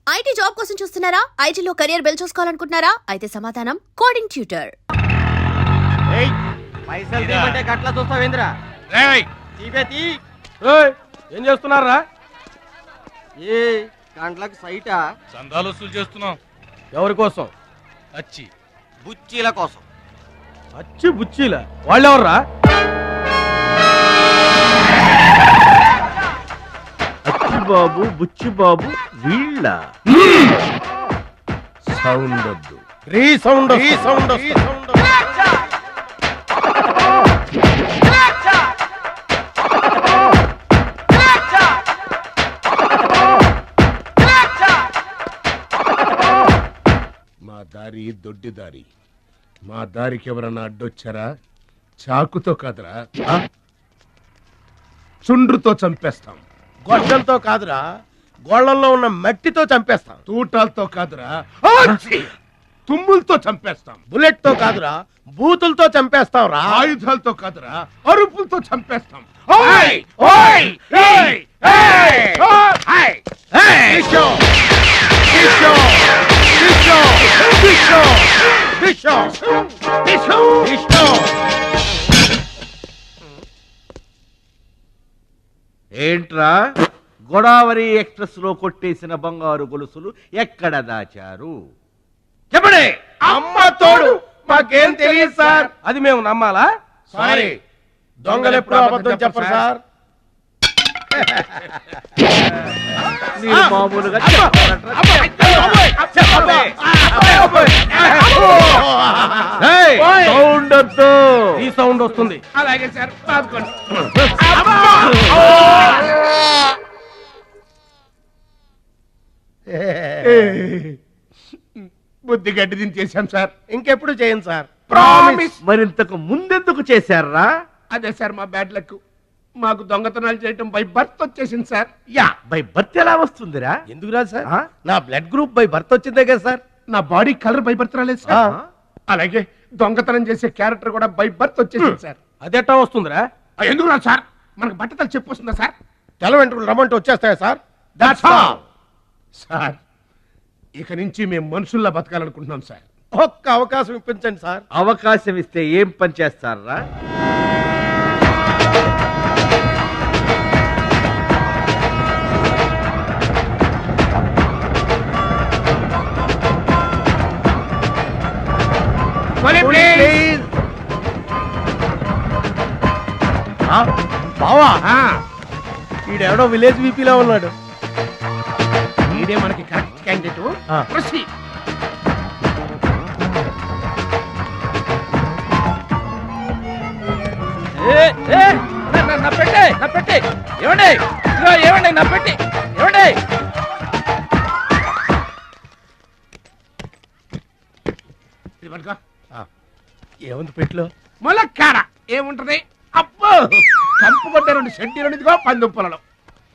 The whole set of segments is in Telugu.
ఐటీ జాబ్ కోసం చూస్తున్నారా? ఐటీలో కెరియర్ బిల్డ్ చూసుకోవాలనుకుంటున్నారా? అయితే సమాధానం కోడింగ్ ట్యూటర్. పైసలు తీయమంటే గట్ల చూస్తావేంద్రా? ఏం చేస్తున్నారా? ఏ గంటలకు సైటా? చందాలు వసూలు చేస్తున్నాం. ఎవరి కోసం? అచ్చి బుచ్చీల కోసం. అచ్చి బుచ్చీల వాళ్ళెవర్రా? అచ్చి బాబు బుచ్చి బాబు వీళ్ళ సౌండ్ వద్దు. రీసౌండ్ మా దారి దొడ్డి దారి. మా దారికి ఎవరన్నా అడ్డొచ్చారా? చాకుతో కాదురా, చుండ్రుతో చంపేస్తాం. గొడ్డలతో కాదురా, గోళ్లలో ఉన్న మట్టితో చంపేస్తాం. తూటాలతో కాదురా, తుమ్ములతో చంపేస్తాం. బుల్లెట్ తో కాదురా, బూతులతో చంపేస్తాం రా. ఆయుధాలతో కాదురా, అరుపులతో చంపేస్తాం. ఏంట్రా గోదావరి ఎక్స్ప్రెస్ లో కొట్టేసిన బంగారు గొలుసులు ఎక్కడ దాచారు? చెప్పండి. అమ్మ తోడు మాకేం తెలియదు సార్. అది మేము నమ్మాలా? సారీ, దొంగలు ఎప్పుడు అబద్ధం చెప్పరు సార్. మీరు మామూలుగా సౌండ్ వద్దు. ఈ సౌండ్ వస్తుంది. అలాగే సార్. బుద్ధి గడ్డి దించేశాం సార్. ఇంకెప్పుడు చేయండి సార్. ప్రామిస్. మరింతకు ముందెందుకు చేశారా? అదే సార్ మా బ్యాడ్ లక్. మాకు దొంగతనాలు చేయటం బై బర్త్ వచ్చేసింది సార్. యా, బై బర్త్ ఎలా వస్తుందిరా? ఎందుకు రాదు సార్? నా బ్లడ్ గ్రూప్ బై బర్త్ వచ్చిందే కదా సార్. నా బాడీ కలర్ బై బర్త్ రాలేదు సార్. అలాగే దొంగతనం చేసే క్యారెక్టర్ కూడా బై బర్త్ వచ్చేసింది సార్. అదెట్టా వస్తుందిరా? ఎందుకు రాదు సార్? మనకు బట్టతలు చెప్పు వస్తుందా సార్? తెల వెంట్రులు రమ్మంటే వచ్చేస్తాయా సార్? That's all sir. ఇక నుంచి మేము మనుషుల్లా బతకాలనుకుంటున్నాం సార్. ఒక్క అవకాశం ఇప్పించండి సార్. అవకాశం ఇస్తే ఏం పని చేస్తారా? బావా, ఈడెవడో విలేజ్ వీపీలో ఉన్నాడు. ఇదే మనకి కరెక్ట్ క్యాండిడేట్. ప్రొసీడ్. ఏముంది పెట్లో? ములక్కాడ ఏముంటది? అబ్బో, కంపుకొట్టే 2 సెంటీలు పందుంపలలో.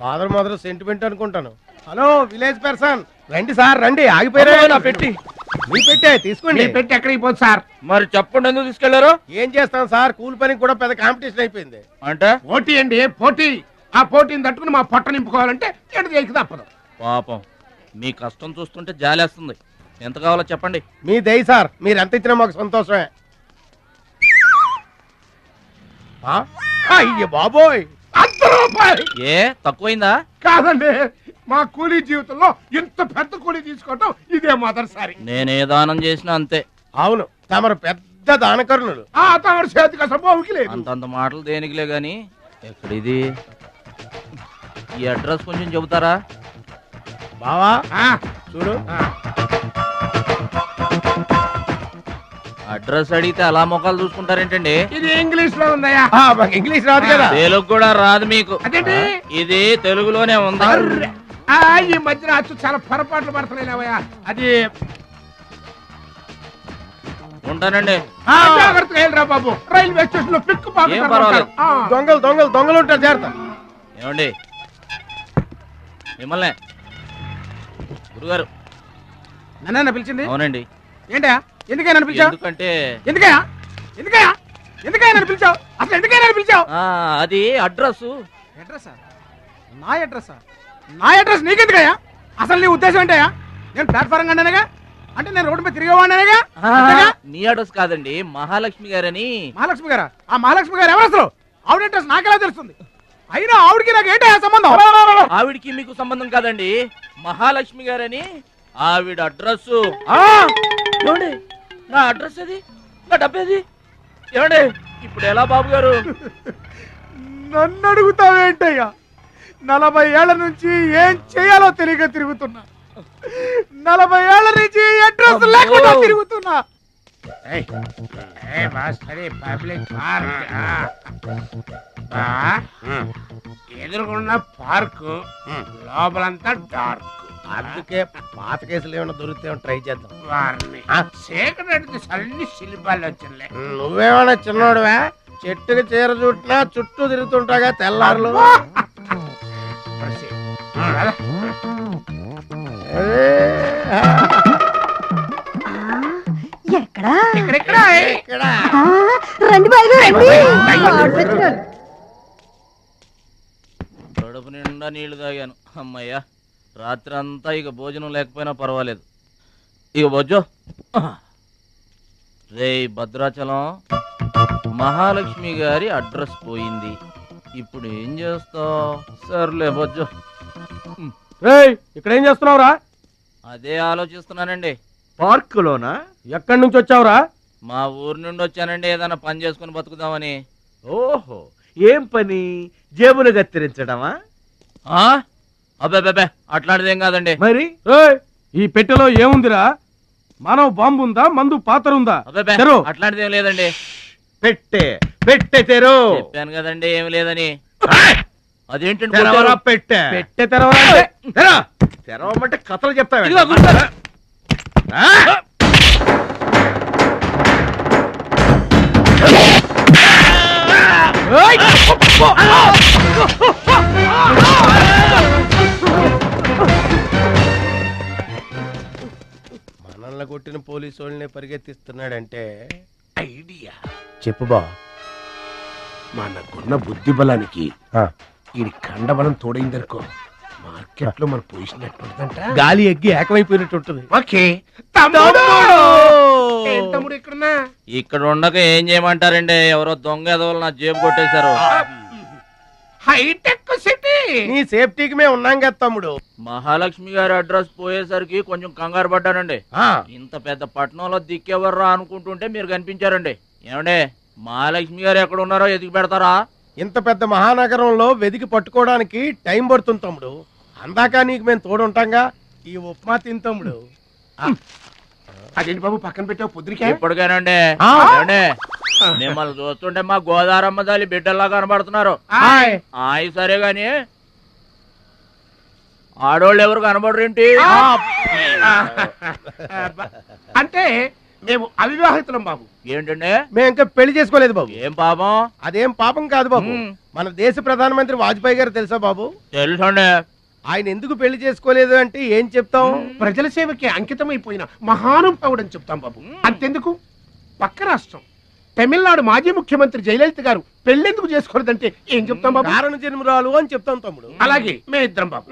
ఫాదర్ మదర్ సెంటిమెంట్ అనుకుంటాను. హలో విలేజ్ పర్సన్, రండి సార్ రండి. ఆగిపోయారా నా పెట్టి? మీ పెట్టే తీసుకోండి. పెట్టి ఎక్కడికి పోదు సార్? మరి చెప్పండి, ఎందుకు తీసుకెళ్లారు? ఏం చేస్తాం సార్, కూలి పనికి కూడా పెద్ద కాంపిటీషన్ అయిపోయింది. అంటే పోటీ అండి, పోటీ. ఆ పోటీని తట్టుకుని మా పొట్ట నింపుకోవాలంటే ఎటు చేయక తప్పదు. పాపం, మీ కష్టం చూస్తుంటే జాలేస్తుంది. ఎంత కావాలో చెప్పండి. మీ దయ సార్, మీరు ఎంత ఇచ్చినా మాకు సంతోషమే. అయ్య బాబోయ్, ₹100. ఏ తక్కువైందా? కాదండి, మా కూలీ జీవితంలో ఇంత పెద్ద కూలీ తీసుకోవటం ఇదే మొదటిసారి. నేనే దానం చేసినా అంతే. అవును, తమరు పెద్ద దానకరుణులు. తమరి చేతికి అసలు బావుకి లేదు. అంతంత మాటలు దేనికిలే గాని, ఎక్కడిది? ఈ అడ్రస్ కొంచెం చెబుతారా? బావా చూడు, అడ్రస్ అడిగితే అలా మొక్కలు చూసుకుంటారేంటండి? ఇది ఇంగ్లీష్ లో ఉందయ్యా. మాకు ఇంగ్లీష్ రాదు కదా. తెలుగు కూడా రాదు మీకు? అదేంటి? ఇది తెలుగులోనే ఉంది. ఈ మధ్యన అచ్చు చాలా పొరపాట్లు పడుతున్నాయివయ్యా. అది ఉంటానండి. జాగ్రత్తగా వెళ్ళరా బాబు, రైల్వే స్టేషన్ లో పిక్కు ఏం పర్వాలేదు. దొంగలు దొంగలు దొంగలు ఉంటారు, జాగ్రత్త. ఏమండి మిమ్మల్ని గురుగారు నన్ను పిలిచింది? అవునండి. ఏంటా ఎందుకైనా పిలిచావు? ఎందుకంటే ఎందుకయ్యా ఎందుకయ్యా ఎందుకైనా పిలిచావు? అసలు ఎందుకైనా పిలిచావు? అది అడ్రస్. అడ్రస్ నా అడ్రస్ నీకెందుకయ్యా? అసలు నీ ఉద్దేశం ఏంటయ్యా? నేను ప్లాట్ఫారం కండానగా, అంటే నేను రోడ్డు మీద తిరిగేవాడినగా. నీ అడ్రస్ కాదండి, మహాలక్ష్మి గారని. మహాలక్ష్మి గారా? ఆ మహాలక్ష్మి గారు ఎవరు అసలు? ఆవిడ అడ్రస్ నాకెలా తెలుస్తుంది? అయినా ఆవిడకి నాకు ఏంటయ్యా సంబంధం? ఆవిడికి మీకు సంబంధం కాదండి, మహాలక్ష్మి గారని ఆవిడ అడ్రస్. ఏమండి నా అడ్రస్ అది, నా డబ్బేది? ఏమండి ఇప్పుడు ఎలా బాబు గారు? నన్ను అడుగుతావేంటయ్యా? 40 ఏళ్ల నుంచి ఏం చేయాలో తెలియక తిరుగుతున్నా. 40 ఏళ్ల నుంచి అడ్రస్ లేకుండా తిరుగుతున్నా. ఎదురుకున్న పార్కు లోపలంతా డార్క్. అందుకే పాత కేసులు ఏమైనా దొరికితే ట్రై చేద్దాం. వారిని చీకటి అన్ని శిల్పాలు వచ్చినాయి. నువ్వేమైనా చిన్నోడువా? చెట్టుకి చీర చుట్టినా చుట్టూ తిరుగుతుంటాగా తెల్లారులు. రండి బాయ్ రండి. కడుపు నిండా నీళ్లు తాగాను, అమ్మయ్యా. రాత్రి అంతా ఇక భోజనం లేకపోయినా పర్వాలేదు. ఇక బొజ్జో. రే భద్రాచలం, మహాలక్ష్మి గారి అడ్రస్ పోయింది, ఇప్పుడు ఏం చేస్తావు? సర్లే బొజ్జో. ఇక్కడ ఏం చేస్తున్నావురా? అదే ఆలోచిస్తున్నానండి. పార్కులోనా? ఎక్కడి నుంచి వచ్చావురా? మా ఊరు నుండి వచ్చానండి, ఏదైనా పని చేసుకుని బతుకుదామని. ఓహో, ఏం పని? జేబులు కత్తిరించడమా? అబ్బే అట్లాంటిదేం కాదండి. మరి ఈ పెట్టెలో ఏముందిరా? మానవ బాంబు ఉందా? మందు పాత్ర ఉందా? అబ్బే అట్లాంటిదేం లేదండి. పెట్టే తెరు. చెప్పాను కదండి ఏమి లేదని. అదేంటండి తెరవరా పెట్టె. పెట్టె తెరవాలంటే తెరవమంటే కథలు చెప్తావా? ఇదిగో కూర్చోరా. మనల్ని కొట్టిన పోలీసు వాళ్ళని పరిగెత్తిస్తున్నాడంటే ఐడియా చెప్పు బా. మనకున్న బుద్ధి బలానికి ఈ కండబలం తోడైందనుకో, మార్కెట్ లో మన పొజిషన్ ఎట్టుంటదంట. గాలి ఎగ్గి ఏకమైపోయినట్టు ఉంటుంది. ఓకే తమ్ముడు. ఏం తమ్ముడు ఇక్కడున్నా? ఇక్కడ ఉండక ఏం చేయమంటారండి? ఎవరో దొంగ ఎదవలు నా జేబు కొట్టేశారు. హైటెక్ సిటీ. నీ సేఫ్టీకి మేము ఉన్నాం కదా తమ్ముడు. మహాలక్ష్మి గారి అడ్రస్ పోయేసరికి కొంచెం కంగారు పడ్డానండి. ఇంత పెద్ద పట్టణంలో దిక్కెవర్రా అనుకుంటుంటే మీరు కనిపించారండి. ఏమండే, మహాలక్ష్మి గారు ఎక్కడ ఉన్నారో ఎదిగి పెడతారా? ఇంత పెద్ద మహానగరంలో వెతికి పట్టుకోవడానికి టైం పడుతుంది తమ్ముడు. అందాక నీకు మేము తోడుంటాంగా. ఈ ఉప్మా తిని తమ్ముడు. అదేంటి బాబు పక్కన పెట్టావు పొద్దురికే? ఇప్పటికేనండి. ఏమండే, మిమ్మల్ని చూస్తుంటే మా గోదారమ్మ తల్లి బిడ్డల్లా కనబడుతున్నారు. ఆయ్ సరే గాని ఆడోళ్ళు ఎవరు కనబడరేంటి? అంటే మేము అవివాహితులం బాబు. ఏంటండి? మేము ఇంకా పెళ్లి చేసుకోలేదు బాబు. ఏం పాపం? అదేం పాపం కాదు బాబు. మన దేశ ప్రధానమంత్రి వాజ్పేయి గారు తెలుసా బాబు? తెలుసండి. ఆయన ఎందుకు పెళ్లి చేసుకోలేదు అంటే ఏం చెప్తాం? ప్రజల సేవకి అంకితమైపోయిన మహానుభావుడు అని చెప్తాం బాబు. అంతెందుకు, పక్క రాష్ట్రం తమిళనాడు మాజీ ముఖ్యమంత్రి జయలలిత గారు పెళ్ళెందుకు చేసుకోలేదంటే ఏం చెప్తాం బాబు? కారణ జన్మరాలు అని చెప్తాం తమ్ముడు. అలాగే మేమిద్దరం బాబు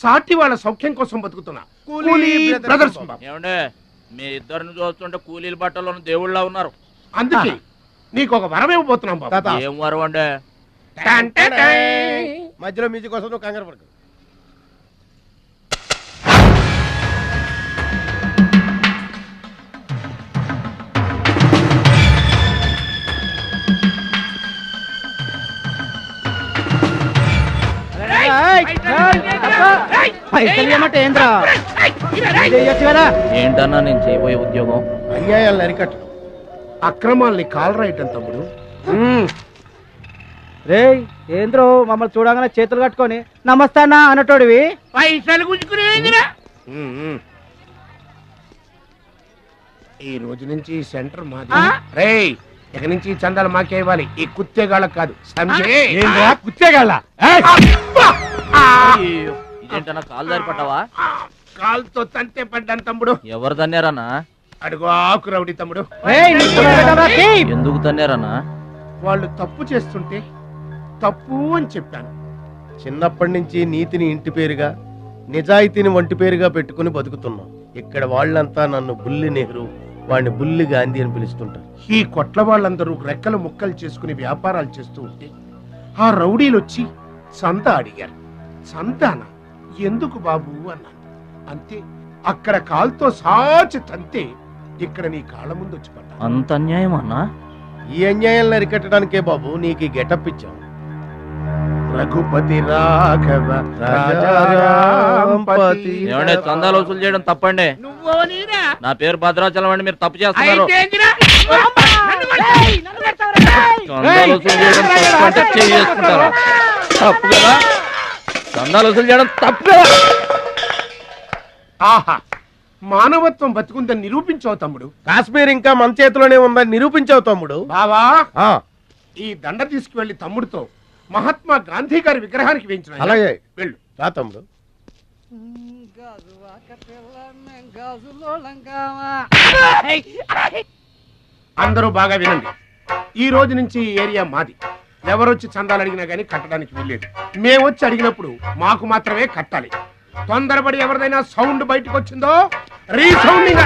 సాటి వాళ్ళ సౌఖ్యం కోసం బతుకుతున్నా కూలీ బ్రదర్స్ బాబు. ఏమండే, మీ ఇద్దరిని చూస్తుంటే కూలీల బట్టలను దేవుళ్ళ ఉన్నారు. అందుకే నీకు ఒక వరం ఇవ్వబోతున్నాం బాబు. తాత. ఏం వరం అండి? మధ్యలో మ్యూజిక్ కోసం నువ్వు కంగారు పడకు. ఏంటన్నా నేను చేయబోయే ఉద్యోగం? అన్యాయాలను అరికట్టడం, అక్రమాల్ని కాలరాయటం తమ్ముడు. రే ఏంద్రో మమ్మల్ని చూడగానే చేతులు కట్టుకొని నమస్తానా అన్నటోడివి పైసలు గుంజుకునే ఈ రోజు నుంచి సెంటర్ మాది. రేయ్, ఇక నుంచి చందాలు మాకే ఇవ్వాలి, ఈ కుత్తేగాళ్ళకి కాదు. కుచ్చేగాళ్ళ ఇదేంటన్నా కాలు దారి పడ్డావా? కాలుతో తంతే పడ్డాను తమ్ముడు. ఎవరు తన్నారన్నా? అడుగు ఆకు రౌడి తమ్ముడు. ఎందుకు తన్నారన్నా? వాళ్ళు తప్పు చేస్తుంటే తప్పు అని చెప్పాను. చిన్నప్పటి నుంచి నీతిని ఇంటి పేరుగా, నిజాయితీని వంటి పేరుగా పెట్టుకుని బతుకుతున్నాం. ఇక్కడ వాళ్ళంతా నన్ను బుల్లి నెహ్రూ, వాడిని బుల్లి గాంధీ అని పిలుస్తుంటారు. ఈ కొట్ల వాళ్ళందరూ రెక్కలు ముక్కలు చేసుకుని వ్యాపారాలు చేస్తూ ఉంటే ఆ రౌడీలు వచ్చి సంత అడిగారు. సంతాన ఎందుకు బాబు అన్నాను. అంతే, అక్కడ కాల్తో సాచి తంతే ఇక్కడ నీ కాళ్ళ ముందు వచ్చి పడ్డా. అంత అన్యాయం అన్నా? ఈ అన్యాయాలను అరికట్టడానికే బాబు నీకు ఈ గెటప్ ఇచ్చాం. రఘుపతి రాఘవ రాజారాంపతి. ఏమండి, చందాలు వసూలు చేయడం తప్పండి. నా పేరు భద్రాచలం అండి, మీరు తప్పు చేస్తున్నారు. చందాలు వసూలు చేయడం తప్పు అంటే చేసుకుంటారా? తప్పు కదా, చందాలు వసూలు చేయడం తప్పు కదా. ఆహా, మానవత్వం బతుకుందని నిరూపించావు తమ్ముడు. కాశ్మీర్ ఇంకా మన చేతిలోనే ఉందని నిరూపించావు తమ్ముడు. బావా, ఆ, ఈ దండ తీసుకువెళ్లి తమ్ముడితో మహాత్మా గాంధీ గారి విగ్రహానికి వేయించిన. అలాగే వెళ్ళు. రా తమ్ముడు. అందరూ బాగా వినండి. ఈ రోజు నుంచి ఈ ఏరియా మాది. ఎవరొచ్చి చందాలు అడిగినా గానీ కట్టడానికి వీల్లేదు. మేమొచ్చి అడిగినప్పుడు మాకు మాత్రమే కట్టాలి. తొందరపడి ఎవరిదైనా సౌండ్ బయటకు వచ్చిందో రీసౌండింగ్.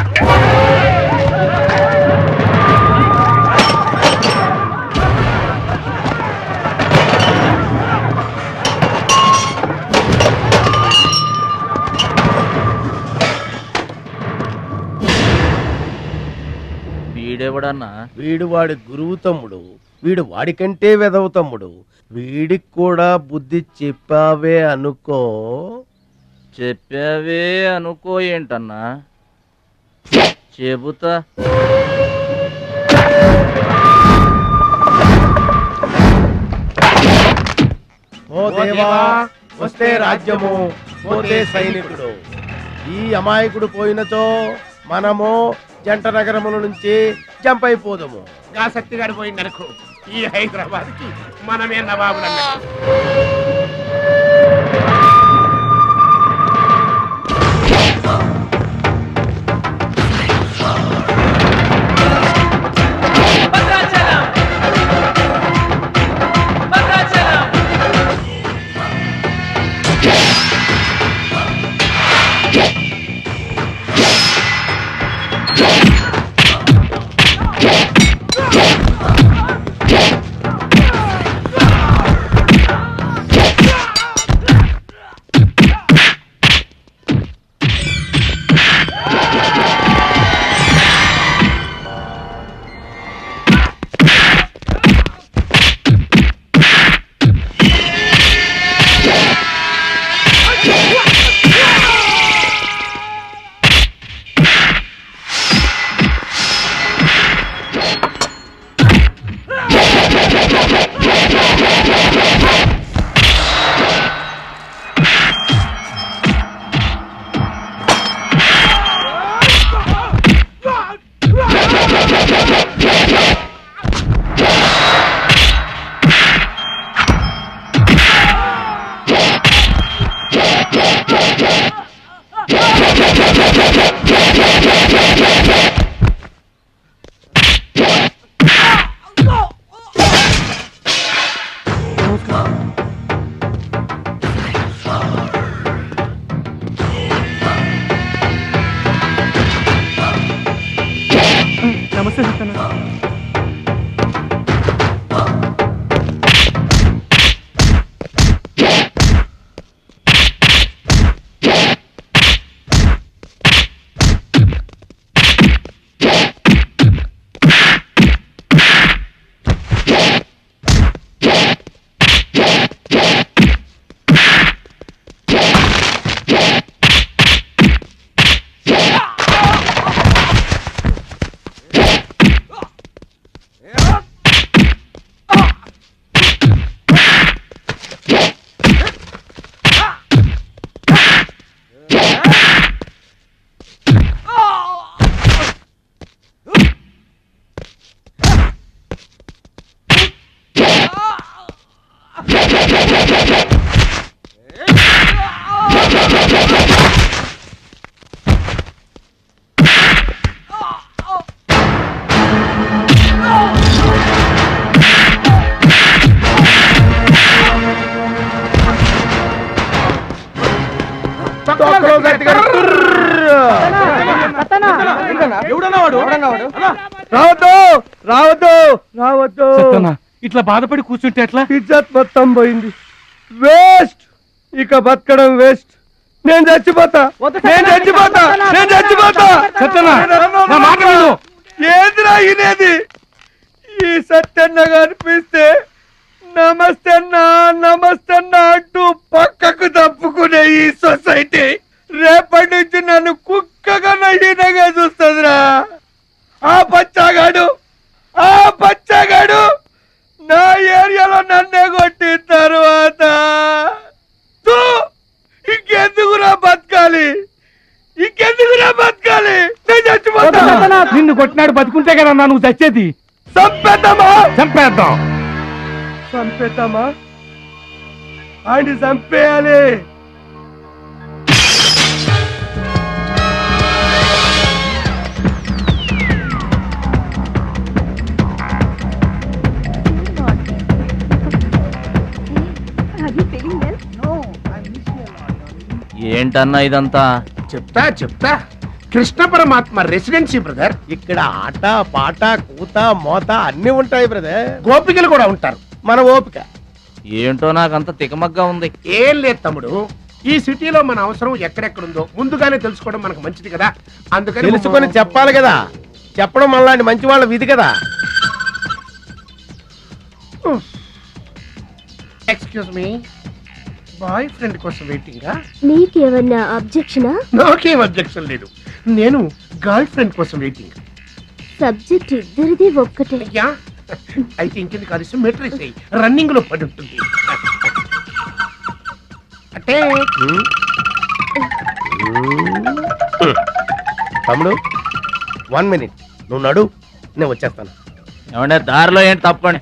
వీడెవడన్నా? వీడు వాడి గురువు తమ్ముడు. వీడు వాడికంటే వెదవు తమ్ముడు. వీడికి కూడా బుద్ధి చెప్పావే అనుకో. చెప్పావే అనుకో ఏంటన్నా? చెబుతా. ఓ దేవా, వస్తే రాజ్యము, పోతే సైనికుడు. ఈ అమాయకుడు పోయినచో మనము జంట నగరముల నుంచి జంప్ అయిపోదాము. గా శక్తిగాడు పోయిందనుకో, ఈ హైదరాబాద్ కి మనమే నవాబులన్నా. రావద్దు రావద్దు రావద్దు ఇట్లా బాధపడి కూర్చుంటే ఎట్లా? ఇజ్జత్ మొత్తం పోయింది. వేస్ట్, ఇక బతకడం వేస్ట్. నేను చచ్చిపోతా, నేను చచ్చిపోతా, నేను చచ్చిపోతా. సత్యనా, నా మాట విను. ఏందిరా ఇనేది? ఈ సత్యన్న కనిపిస్తే నమస్తన్నా నమస్తన్నా అంటూ పక్కకు తప్పుకునే ఈ సొసైటీ రేపటి నుంచి నన్ను కుక్కగా నయ్యనగా చూస్తుందిరా. ఆ బచ్చాగాడు నా ఏరియాలో నన్నే కొట్టిన తర్వాత ఇంకెందుకురా బతకాలి, ఇంకెందుకురా బతకాలి? నేను చచ్చిపోతా. నిన్ను కొట్టినాడు బతుకుంటే కదా నువ్వు చచ్చేది. చంపేద్దామా? చంపేద్దాం. చంపేద్దామా? ఆయన చంపేయాలి. ఏంటన్నా ఇదంతా? చెప్తా కృష్ణ పరమాత్మ రెసిడెన్సీ బ్రదర్. ఇక్కడ ఆట పాట కూత మోత అన్ని ఉంటాయి బ్రదర్. గోపికలు కూడా ఉంటారు. మన ఓపిక ఏంటో నాకంత తికమగ్గా ఉంది. ఏం లేదు తమ్ముడు, ఈ సిటీలో మన అవసరం ఎక్కడెక్కడుందో ముందుగానే తెలుసుకోవడం మనకు మంచిది కదా. అందుకని తెలుసుకొని చెప్పాలి కదా. చెప్పడం మనలాంటి మంచి వాళ్ళ విధి కదా. ఎక్స్క్యూజ్ మీ, బాయ్ ఫ్రెండ్ కోసం వెయిటింగా? నీకేమన్నా అబ్జెక్షనా? నాకేం అబ్జెక్షన్ లేదు, నేను గర్ల్ ఫ్రెండ్ కోసం వెయిటింగ్. సబ్జెక్ట్ ఇద్దరిది ఒక్కటే. యా, అయితే ఇంకెందుకు కలిసి మెట్రిక్స్ రన్నింగ్ లో పడి ఉంటుంది. అంటే తమ్ముడు 1 minute, నువ్వు నడు, నేను వచ్చేస్తాను. ఏమంటే దారిలో ఏంటి తప్పండి.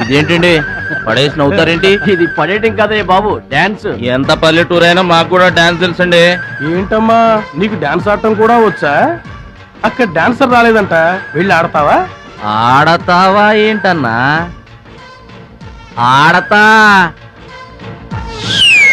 ఇదేంటండి పడేసి నవ్వుతారేంటి? ఇది పడేయటం కదే బాబు, డాన్స్. ఎంత పల్లెటూరు అయినా మాకు కూడా డాన్స్ తెలుసండి. ఏంటమ్మా నీకు డాన్స్ ఆడటం కూడా వచ్చా? అక్కడ డాన్సర్ రాలేదంట, వెళ్ళి ఆడతావా? ఆడతావా ఏంటన్నా? ఆడతా.